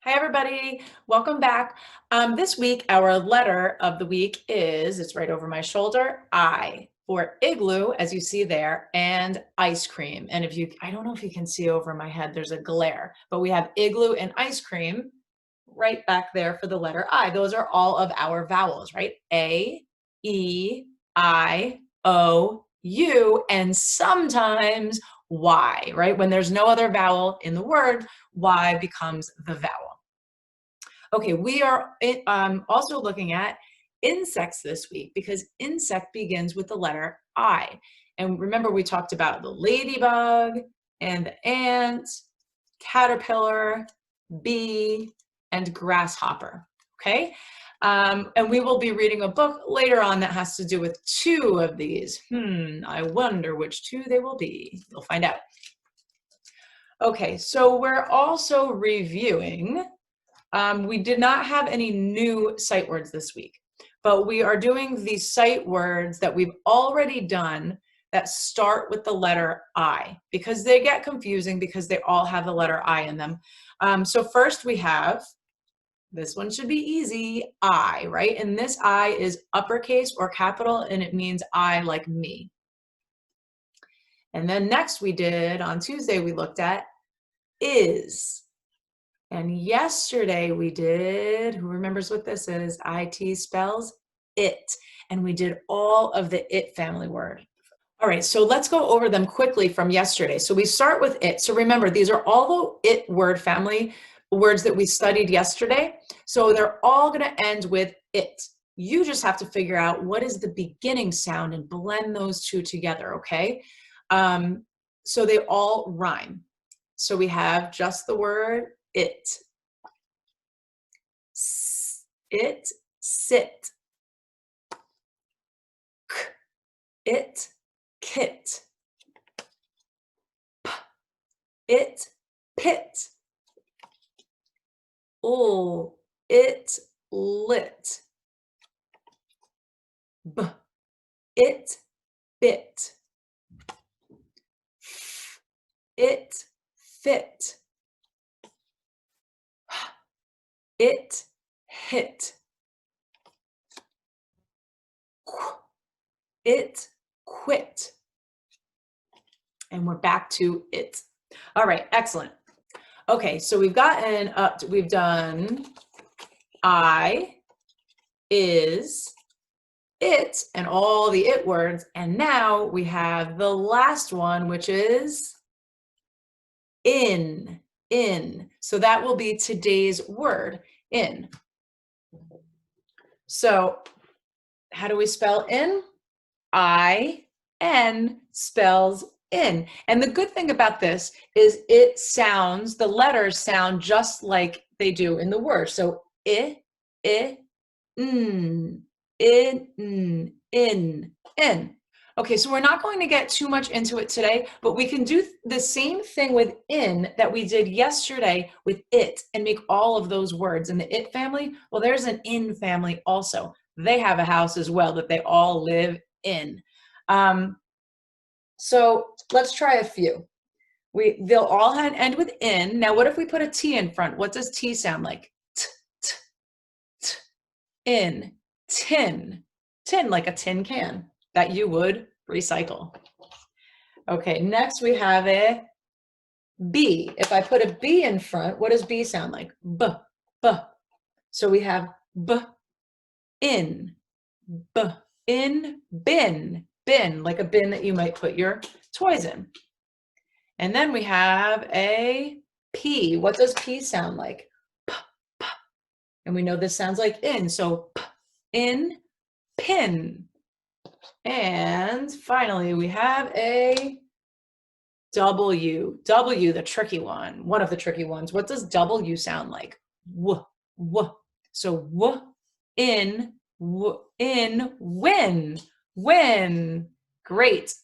Hi, everybody. Welcome back. This week, our letter of the week is, it's right over my shoulder, I, for igloo, as you see there, and ice cream. And I don't know if you can see over my head, there's a glare, but we have igloo and ice cream right back there for the letter I. Those are all of our vowels, right? A, E, I, O, U, and sometimes Y, right? When there's no other vowel in the word, Y becomes the vowel. Okay, we are also looking at insects this week because insect begins with the letter I. And remember, we talked about the ladybug and the ant, caterpillar, bee, and grasshopper. Okay, and we will be reading a book later on that has to do with two of these. I wonder which two they will be. You'll find out. Okay, so we're also reviewing. We did not have any new sight words this week, but we are doing the sight words that we've already done that start with the letter I, because they get confusing because they all have the letter I in them. So first we have, this one should be easy, I, right? And this I is uppercase or capital, and it means I, like me. And then next we did, on Tuesday, we looked at is. And yesterday we did, who remembers what this is? IT spells it. And we did all of the it family word. All right, so let's go over them quickly from yesterday. So we start with it. So remember, these are all the it word family words that we studied yesterday. So they're all going to end with it. You just have to figure out what is the beginning sound and blend those two together, okay? So they all rhyme. So we have just the word it. It, sit. It, kit. It, pit. It, lit. It, bit. It, fit. It, hit. It, quit. And we're back to it. All right, excellent. Okay, so we've gotten up, we've done I, is, it, and all the it words. And now we have the last one, which is in. So that will be today's word, in. So how do we spell in? I-N spells in. And the good thing about this is the letters sound just like they do in the word. So in, in. Okay, so we're not going to get too much into it today, but we can do the same thing with in that we did yesterday with it and make all of those words. In the it family, well, there's an in family also. They have a house as well that they all live in. So let's try a few. They'll all end with in. Now, what if we put a T in front? What does T sound like? In, tin, like a tin can that you would recycle. Okay, next we have a B. If I put a B in front, what does B sound like? B. So we have B, in, bin, like a bin that you might put your toys in. And then we have a P. What does P sound like? P. And we know this sounds like in, so P, in, pin. And finally, we have a W. W, the tricky one of the tricky ones. What does W sound like? W. So in, win. Great.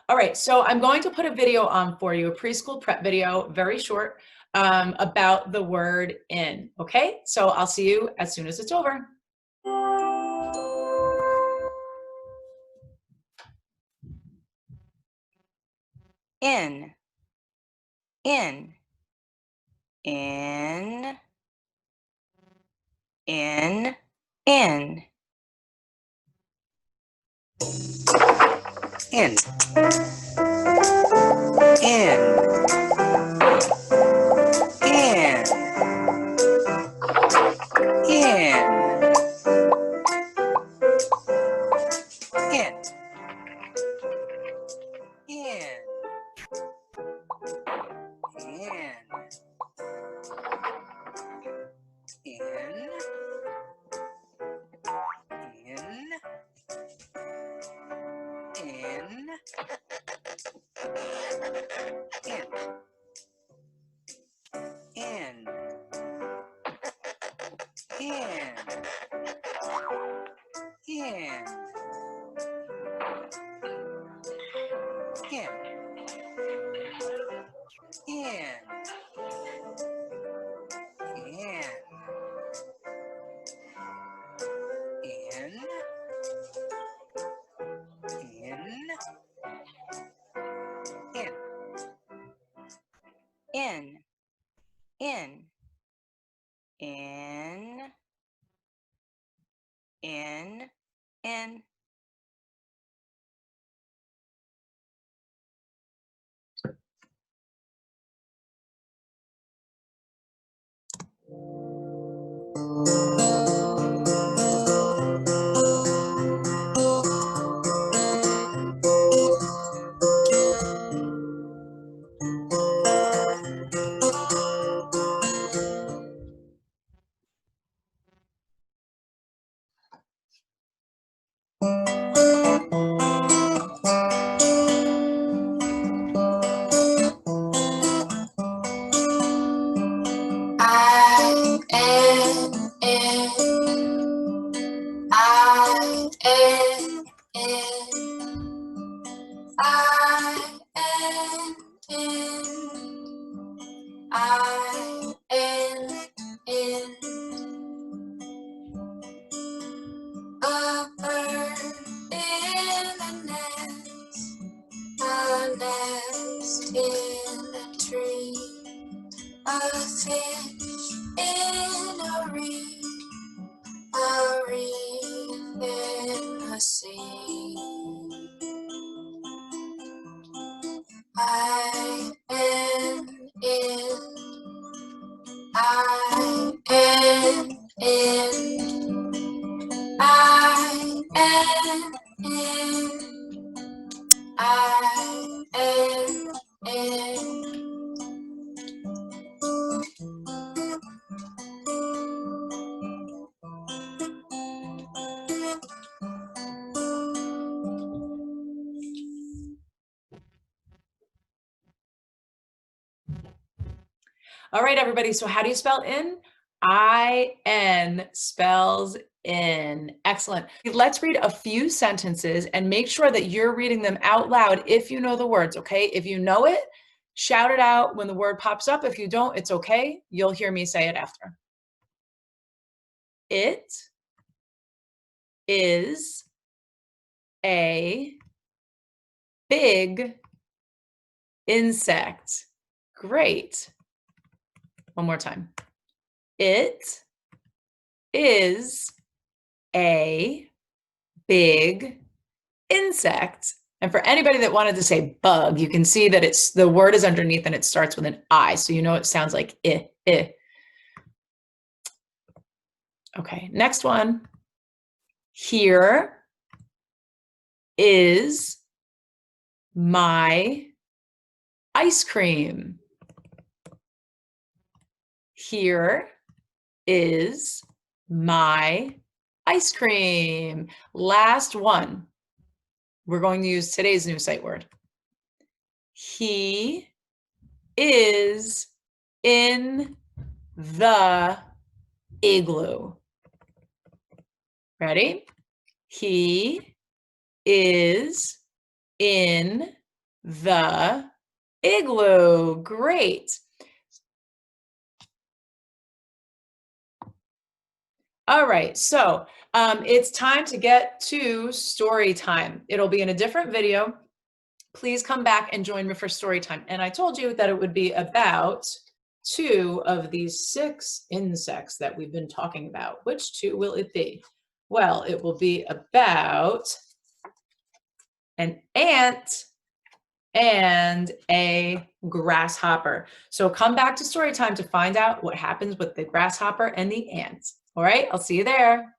All right, so I'm going to put a video on for you, a preschool prep video, very short, about the word in, okay? So I'll see you as soon as it's over. In, in, in, in, in, in, in, in. I N N I N N I N N I N N. A bird in a nest in a tree, a fish in a reef in the sea. I N N I N N I N N I N N. All right, everybody. So how do you spell in? I-N spells in. Excellent. Let's read a few sentences and make sure that you're reading them out loud if you know the words, okay? If you know it, shout it out when the word pops up. If you don't, it's okay. You'll hear me say it after. It is a big insect. Great. One more time. It is a big insect. And for anybody that wanted to say bug, you can see that it's the word is underneath and it starts with an I. So you know it sounds like I. Okay, next one. Here is my ice cream. Here is my ice cream. Last one. We're going to use today's new sight word. He is in the igloo. Ready? He is in the igloo. Great. All right, so it's time to get to story time. It'll be in a different video. Please come back and join me for story time. And I told you that it would be about two of these 6 insects that we've been talking about. Which two will it be? Well, it will be about an ant and a grasshopper. So come back to story time to find out what happens with the grasshopper and the ant. All right, I'll see you there.